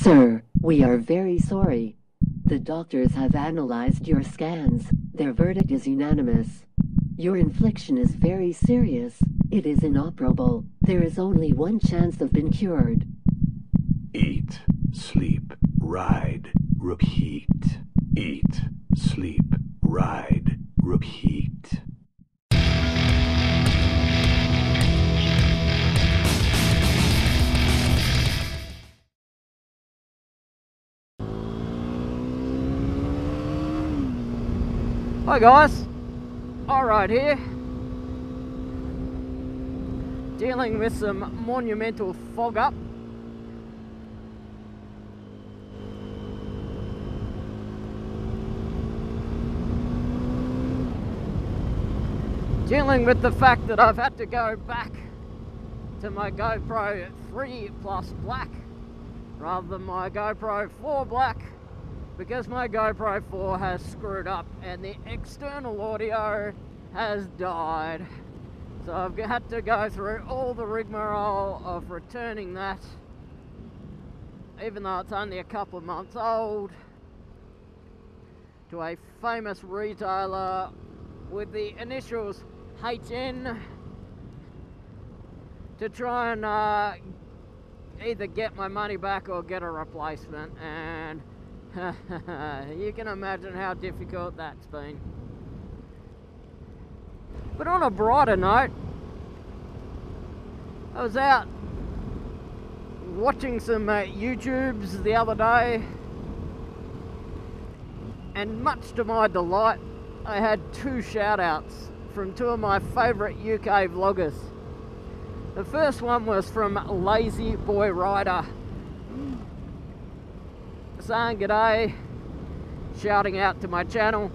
Sir, we are very sorry. The doctors have analyzed your scans. Their verdict is unanimous. Your infliction is very serious. It is inoperable. There is only one chance of being cured. Eat, sleep, ride, repeat. Eat, sleep, ride, repeat. Hi guys, alright here, dealing with some monumental fog up. Dealing with the fact that I've had to go back to my GoPro 3 Plus Black rather than my GoPro 4 Black, because my GoPro 4 has screwed up and the external audio has died. So I've had to go through all the rigmarole of returning that, even though it's only a couple of months old, to a famous retailer with the initials HN to try and either get my money back or get a replacement, and you can imagine how difficult that's been. But on a brighter note, I was out watching some YouTubes the other day, and much to my delight, I had two shout outs from two of my favourite UK vloggers. The first one was from Lazy Boy Rider, saying g'day, shouting out to my channel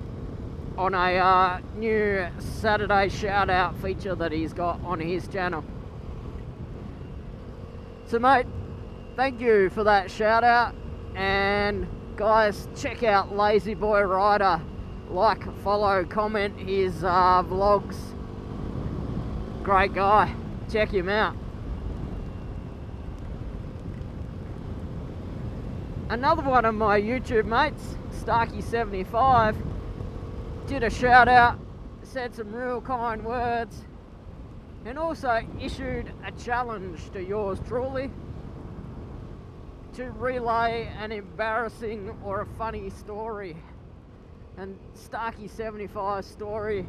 on a new Saturday shout out feature that he's got on his channel. So mate, thank you for that shout out, and guys, check out Lazy Boy Rider, like, follow, comment his vlogs. Great guy, check him out. Another one of my YouTube mates, Starkey75, did a shout out, said some real kind words, and also issued a challenge to yours truly to relay an embarrassing or a funny story. And Starkey75's story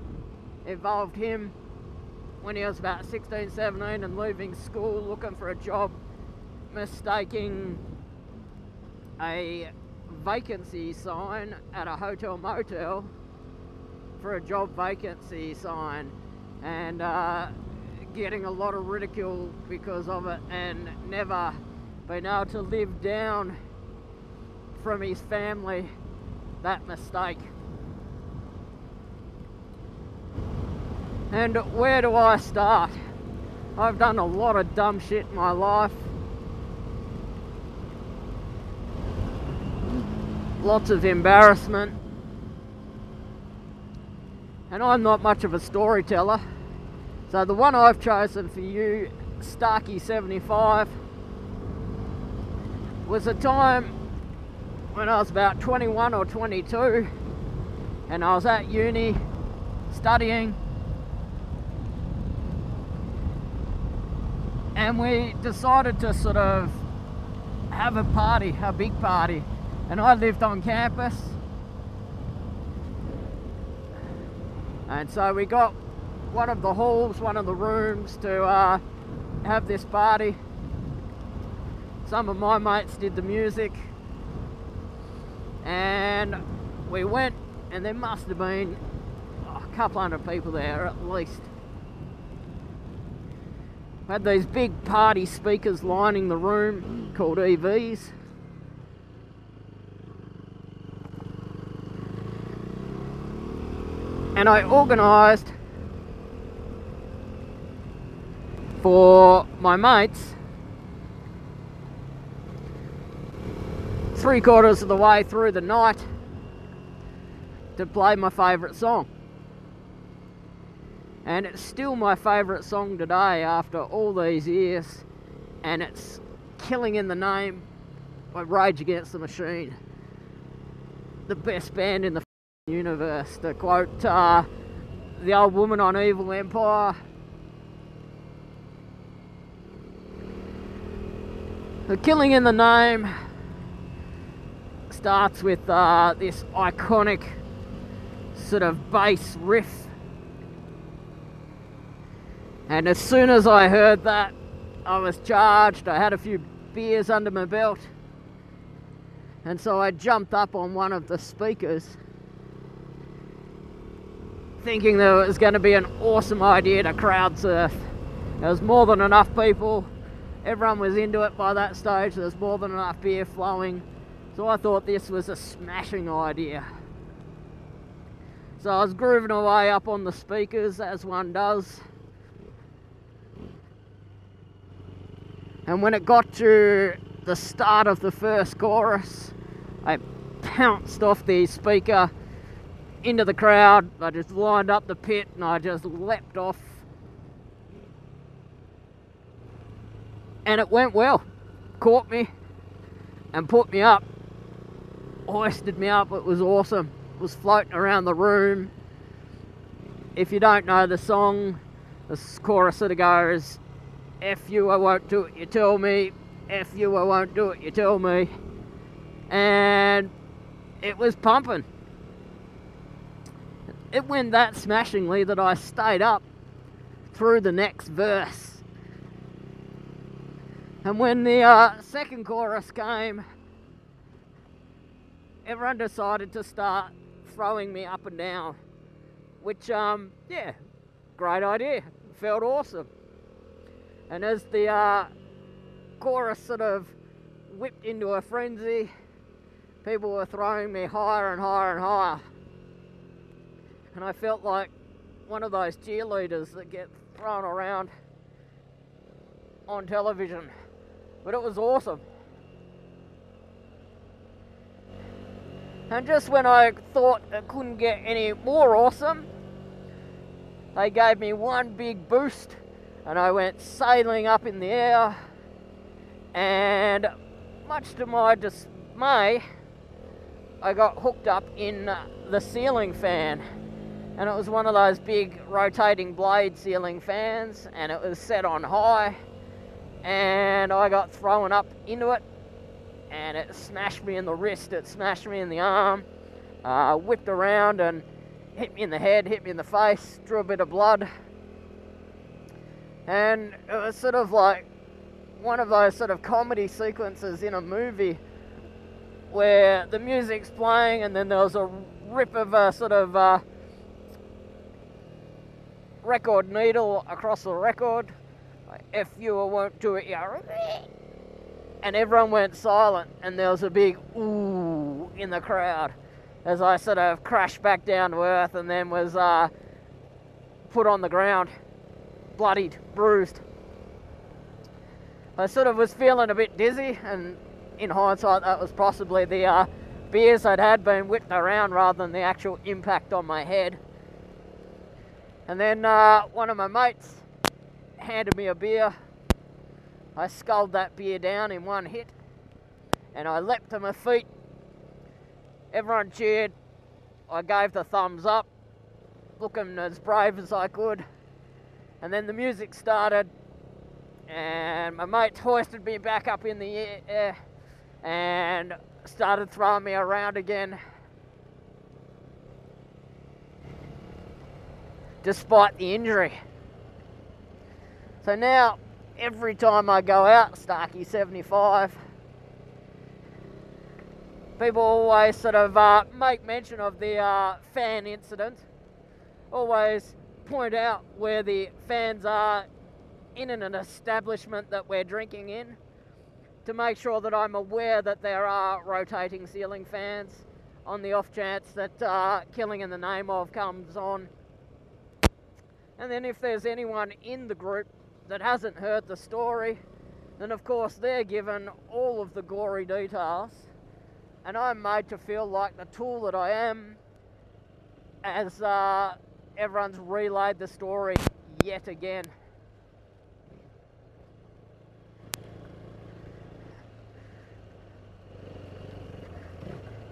involved him when he was about 16, 17 and leaving school looking for a job, mistaking a vacancy sign at a hotel motel for a job vacancy sign, and getting a lot of ridicule because of it, and never been able to live down from his family that mistake. And where do I start? I've done a lot of dumb shit in my life. Lots of embarrassment. And I'm not much of a storyteller. So the one I've chosen for you, Starkey75, was a time when I was about 21 or 22 and I was at uni studying, and we decided to sort of have a party, a big party, and I lived on campus, and so we got one of the halls, one of the rooms to have this party. Some of my mates did the music, and we went, and there must have been a couple hundred people there at least. We had these big party speakers lining the room called EVs. And I organised for my mates, 3/4 of the way through the night, to play my favourite song. And it's still my favourite song today after all these years, and it's killing in the name by Rage Against the Machine. The best band in the universe. To quote the old woman on Evil Empire. The Killing in the Name starts with this iconic sort of bass riff. And as soon as I heard that, I was charged. I had a few beers under my belt. And so I jumped up on one of the speakers, thinking that it was going to be an awesome idea to crowd surf. There was more than enough people. Everyone was into it by that stage. There was more than enough beer flowing. So I thought this was a smashing idea. So I was grooving away up on the speakers, as one does. And when it got to the start of the first chorus, I pounced off the speaker into the crowd. I just lined up the pit and I just leapt off. And it went well. Caught me and put me up. Hoisted me up. It was awesome. It was floating around the room. If you don't know the song, the chorus sort of goes, F you, I won't do it, you tell me. F you, I won't do it, you tell me. And it was pumping. It went that smashingly that I stayed up through the next verse. And when the second chorus came, everyone decided to start throwing me up and down. Which, yeah, great idea. Felt awesome. And as the chorus sort of whipped into a frenzy, people were throwing me higher and higher and higher. And I felt like one of those cheerleaders that get thrown around on television. But it was awesome. And just when I thought it couldn't get any more awesome, they gave me one big boost. And I went sailing up in the air, and much to my dismay, I got hooked up in the ceiling fan. And it was one of those big rotating blade ceiling fans, and it was set on high, and I got thrown up into it, and it smashed me in the wrist, it smashed me in the arm, whipped around and hit me in the head, hit me in the face, drew a bit of blood. And it was sort of like one of those sort of comedy sequences in a movie where the music's playing and then there was a rip of a sort of record needle across the record. Like, F you, I won't do it, yeah. And everyone went silent and there was a big ooh in the crowd as I sort of crashed back down to earth and then was put on the ground. Bloodied, bruised. I sort of was feeling a bit dizzy, and in hindsight that was possibly the beers I'd had been whipped around rather than the actual impact on my head. And then one of my mates handed me a beer. I sculled that beer down in one hit and I leapt to my feet. Everyone cheered. I gave the thumbs up, looking as brave as I could. And then the music started and my mates hoisted me back up in the air and started throwing me around again. Despite the injury. So now, every time I go out, Starkey75, people always sort of make mention of the fan incident. Always point out where the fans are in an establishment that we're drinking in to make sure that I'm aware that there are rotating ceiling fans on the off chance that Killing in the Name of comes on. And then if there's anyone in the group that hasn't heard the story, then of course they're given all of the gory details, and I'm made to feel like the tool that I am as everyone's relayed the story yet again.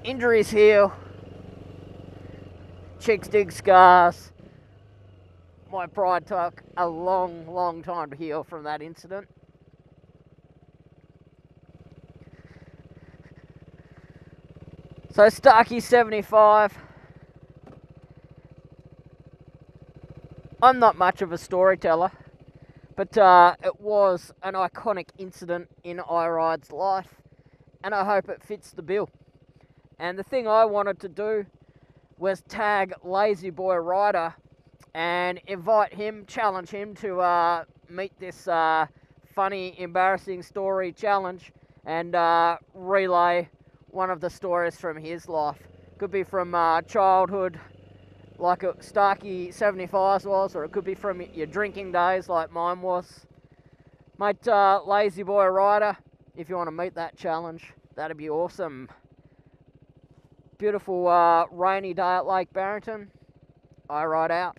injuries heal. Chicks dig scars. My pride took a long, long time to heal from that incident. So Starkey75, I'm not much of a storyteller, but it was an iconic incident in iRide's life, and I hope it fits the bill. And the thing I wanted to do was tag Lazy Boy Rider and invite him, challenge him to meet this funny, embarrassing story challenge and relay one of the stories from his life. Could be from childhood, like Starkey75 was, or it could be from your drinking days like mine was. Mate, Lazy Boy Rider, if you want to meet that challenge, that'd be awesome. Beautiful rainy day at Lake Barrington. I ride out.